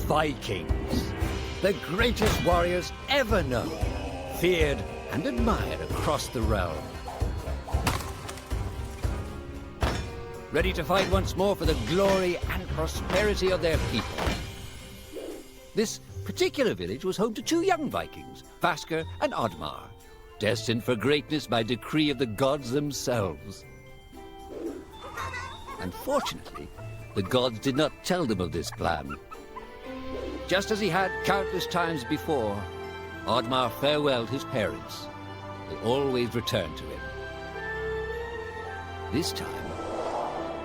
Vikings, the greatest warriors ever known, feared and admired across the realm. Ready to fight once more for the glory and prosperity of their people. This particular village was home to two young Vikings, Vasker and Oddmar, destined for greatness by decree of the gods themselves. Unfortunately, the gods did not tell them of this plan. Just as he had countless times before, Oddmar farewelled his parents. They always returned to him. This time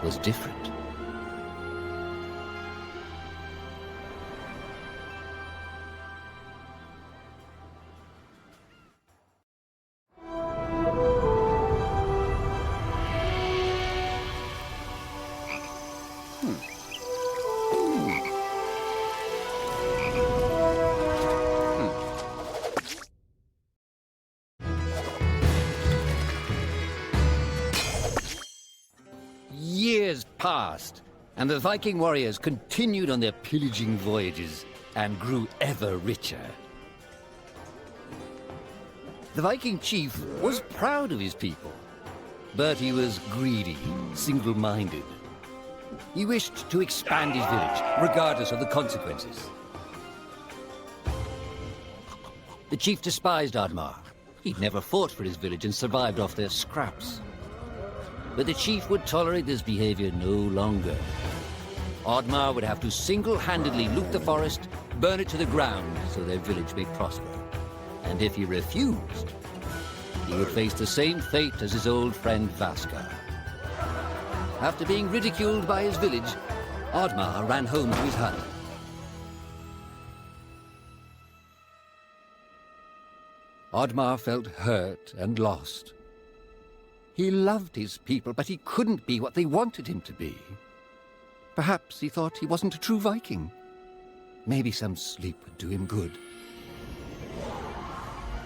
was different. Years passed, and the Viking warriors continued on their pillaging voyages and grew ever richer. The Viking chief was proud of his people, but he was greedy, single-minded. He wished to expand his village, regardless of the consequences. The chief despised Oddmar. He'd never fought for his village and survived off their scraps. But the chief would tolerate this behavior no longer. Oddmar would have to single-handedly loot the forest, burn it to the ground so their village may prosper. And if he refused, he would face the same fate as his old friend Vasker. After being ridiculed by his village, Oddmar ran home to his hut. Oddmar felt hurt and lost. He loved his people, but he couldn't be what they wanted him to be. Perhaps he thought he wasn't a true Viking. Maybe some sleep would do him good.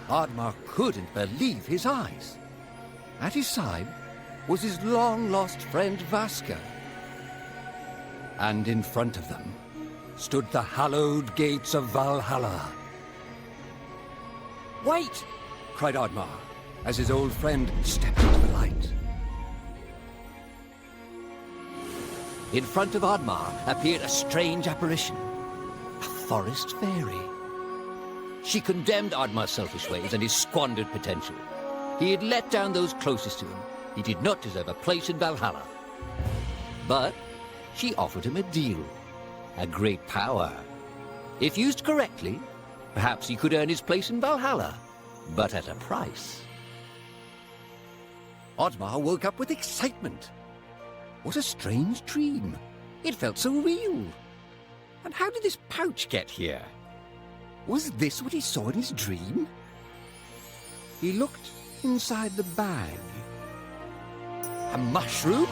Oddmar couldn't believe his eyes. At his side was his long-lost friend Vasker. And in front of them stood the hallowed gates of Valhalla. "Wait!" cried Oddmar, as his old friend stepped into the light. In front of Oddmar appeared a strange apparition, a forest fairy. She condemned Oddmar's selfish ways and his squandered potential. He had let down those closest to him. He did not deserve a place in Valhalla. But she offered him a deal, a great power. If used correctly, perhaps he could earn his place in Valhalla, but at a price. Oddmar woke up with excitement. What a strange dream. It felt so real. And how did this pouch get here? Was this what he saw in his dream? He looked inside the bag. A mushroom?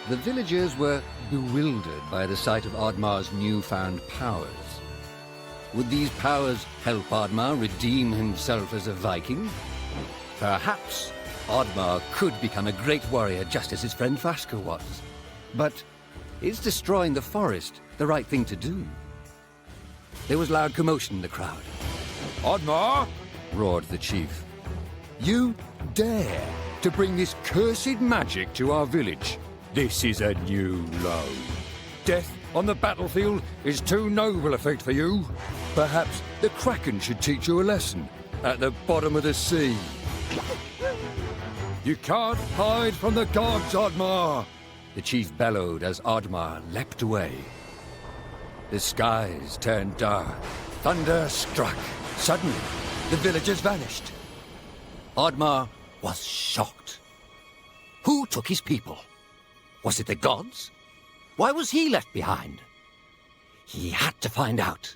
The villagers were bewildered by the sight of Oddmar's newfound powers. Would these powers help Oddmar redeem himself as a Viking? Perhaps Oddmar could become a great warrior just as his friend Vaska was. But is destroying the forest the right thing to do? There was loud commotion in the crowd. Oddmar! Roared the chief. You dare to bring this cursed magic to our village? This is a new low. Death on the battlefield is too noble a fate for you. Perhaps the Kraken should teach you a lesson at the bottom of the sea. You can't hide from the gods, Oddmar! The chief bellowed as Oddmar leapt away. The skies turned dark. Thunder struck. Suddenly, the villagers vanished. Oddmar was shocked. Who took his people? Was it the gods? Why was he left behind? He had to find out.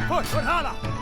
Push, Valhalla!